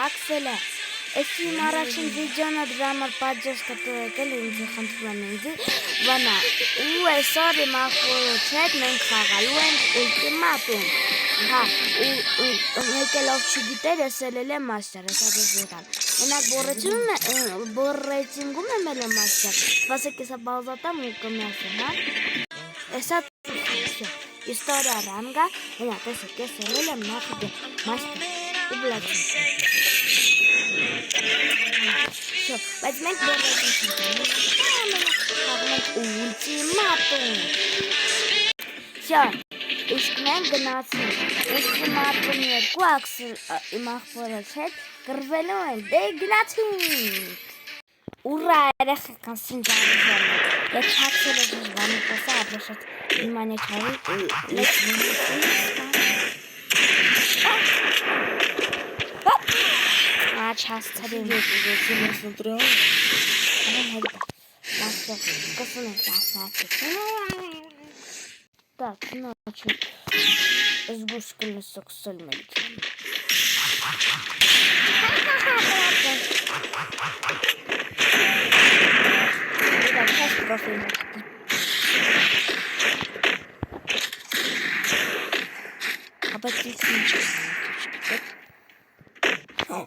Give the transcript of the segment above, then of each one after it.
Աքսելը, ես իմ առաջին վիդեոն դրա համար պատժես կտորեկել ինձ խնդրում եմ ինձ, բանա, ու այսօր իմ ախորոց հետ մենք խաղալու ենք ուլտիմատում, հա, ու մեկ էլ ով չգիտեր, ես ելել եմ մաստեր, հեսա ձեզ եկան, մենակ բորրեյցինգում եմ էլ եմ մաստեր, վասեք եսա բազատամ ու կմյասեմ, հա, եսա История ранга, меня тоже кесали нахуй мастер ублачен. Все, возьмем ультиматум. Все, искнем гнаться. Ультиматум не квакс и махпорачет, крвелоен дегнатум. Ура, я консенжал. Я чаксел из вами посадил. Внимание, человек. А, час царей. Так, значит, сгушками сексуальными. Так, сейчас профиль.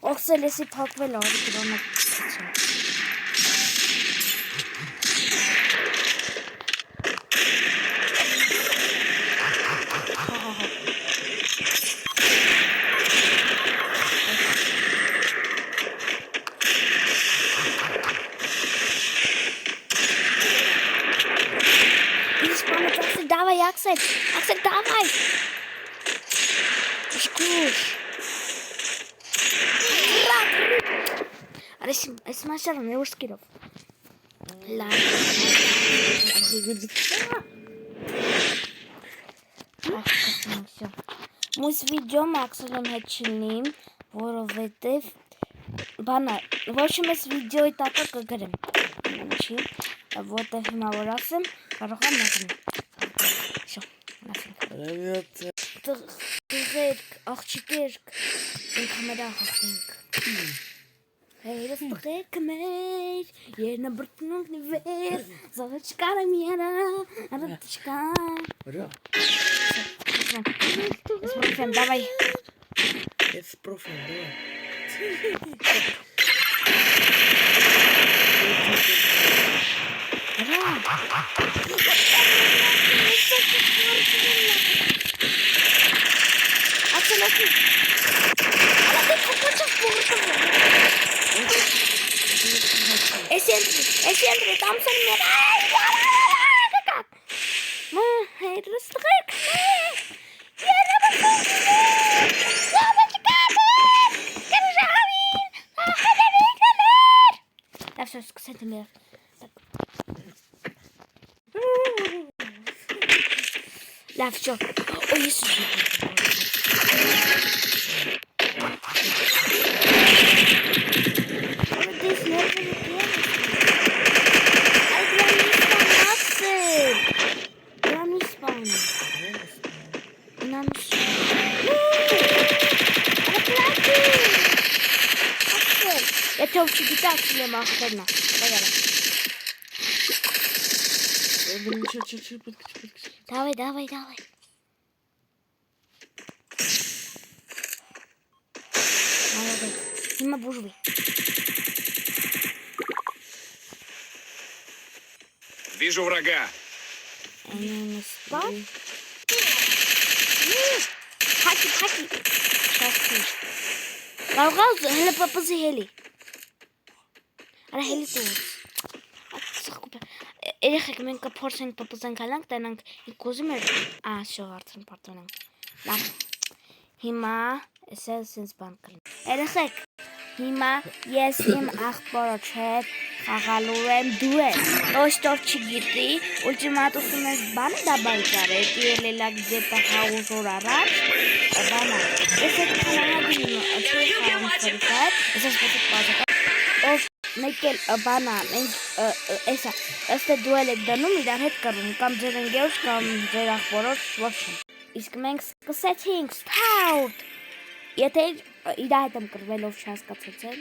Oxalesi takvel abi bana. Давай, Аксель, давай. Скуш. Es maşallah ne hoş kirov. La. Մույս վիդեո մաքսելում հետ չլինիմ, որովհետև բանա, ոչ մեզ վիդեոյի տակը կգրեմ, չի, որտև հիմա որ ասեմ, կարող եմ նեղնեմ, շո, նասենք, տղերք, աղջիկերք, ենք համերա հաղթենք, Հերս տղերք մեր, երնը բրտնունքն վեր, զաղը չկարեմ երա, արդ չկար, Es profen, давай. Es profen, давай. Es entre, там со мной. Как? Херс тղերք մեր. Да все, кстати, мне. Да все. Ой, если же. Это очень питательная махана. Давай. Давай. Молодец. Снимай бужвы. Вижу врага. Не спал? Хаки. Сейчас слышь. Колгал, хеле папазы хели. Արա հելի տուս, երեխեք մենք կփորձենք պպզենք հալանք, տենանք կոզում էր, շող արդրն պարտոնանք, լավ, հիմա, ես էլ սենց բան կլին, երեխեք, հիմա ես իմ աղբորոչ հետ խաղալու եմ դու ես, ոչտով չգիտի, ուլտիմատուսում ես բանը դա բայկար է, ելելակ ձետը հաղուզ որ առաջ, բանա, ես հետ խանահագին ես ասպետիկ բազակա, ով մեկ էլ բանա, մենք ըստե դու էլ եք դնում իրար հետ կռում, կամ ձեր ընկերոջ կամ ձեր աղբորոջ ոչ եմ, իսկ մենք սկսեցինք, ստաուտ, եթե իր հետ եմ կրվելով չհասկացածել։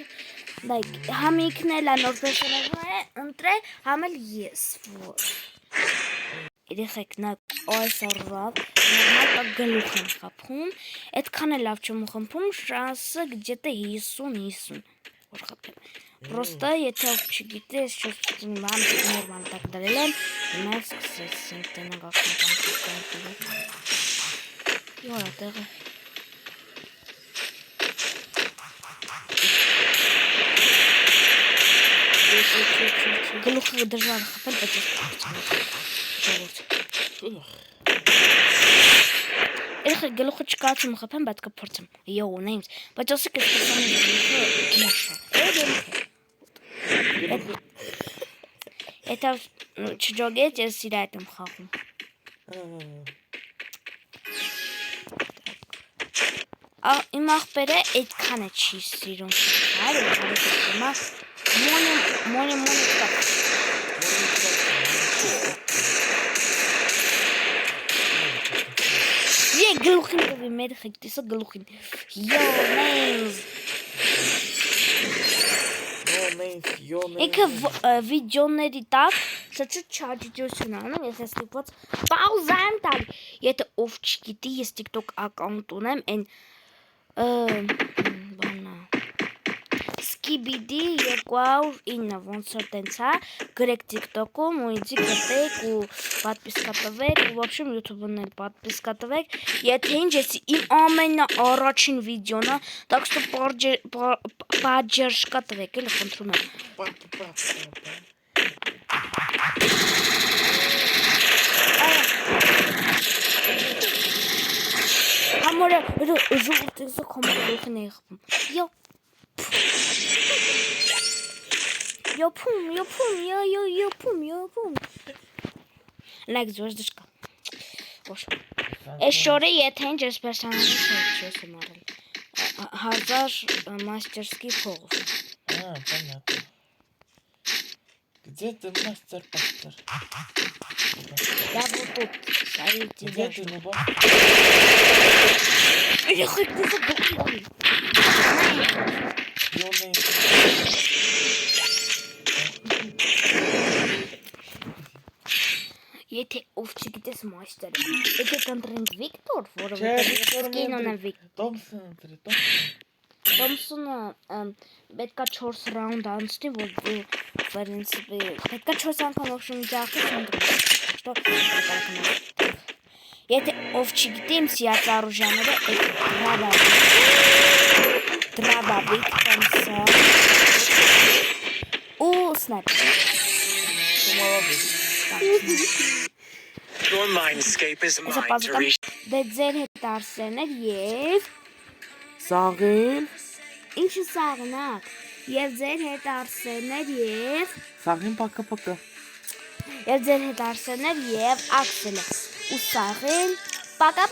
Like համիկն էլ նոր պերսոնաժներ ընտրել, համ էլ ես որ։ Երեխեք նա այսօրով նորմալ գլուխ եմ խփում, այդքան էլ լավ չեմ խփում, շանսը где-то 50-50 որ խփեմ։ Просто եթե ով չգիտես, շուտ-շուտ նորմալ так դրել եմ, հիմա սկսեցինք տենակ ակնկալել։ Յորա տեղը։ Գլուխը դժվար խփել, բայց Эх, գլուխը չկացում խփեմ, բայց կփորձեմ։ Յո, names, բայց ասեք ես Եթե չջոգեց, ես իր հետ եմ խաղում։ Իմ աղբերը այդքան է չի սիրում խաղալ, հիմա մոնի կապ։ Եկ գլուխին տվի մեր խեք, տեսա գլուխին։ Յո, names։ Ինքը վիդյոների տակ շուտ չաջջություն անում, ես ես ստիպված պաուզա եմ տալի։ Եթե ով չգիտի, ես TikTok ակաունտ ունեմ, այն բանա Skibidi 209 ոնց որ տենց է, գրեք TikTok-ում ու ինձի գտեք ու պատպիսկա տվեք, ու в общем YouTube-ն էլ պատպիսկա տվեք, եթե ինչ ես իմ ամենաառաջին վիդեոն է, так что поддержка տվեք, էլի խնդրում եմ։ Համորը ժողովրդի կոմենտ գլուխին էի խփում։ Ёпում։ Like звездочка։ Ոչ։ Այս շորը եթե ինչ ես պերսոնաժի չես իմարել։ 1000 мастерский փողով։ Понятно. Где ты мастер-пастер? Я вот тут. Где ты не был? Я хоть не забыл. Եթե ով չգիտես մաստեր, եթե կընտրենք Վիկտոր, որովհետև սկին ունեմ Վիկտոր։ Թոմսոնը պետքա 4 ռաունդ անցնի, որ վարենցի պետքա 4 անգամ օպշնի ձախից ընտրեմ։ Եթե ով չգիտի իմ սիրած առուժաները, այդ դրաբավիկ, Թոմսը ու սնայպեր։ Your mindscape is mine to reach. Դե ձեր հետ Արսեներ և Սաղին։ Ինչը սաղնակ։ Եվ ձեր հետ Արսեներ և Սաղին պակա։ Եվ ձեր հետ Արսեներ և Աքսելը։ Ու սաղին պակա։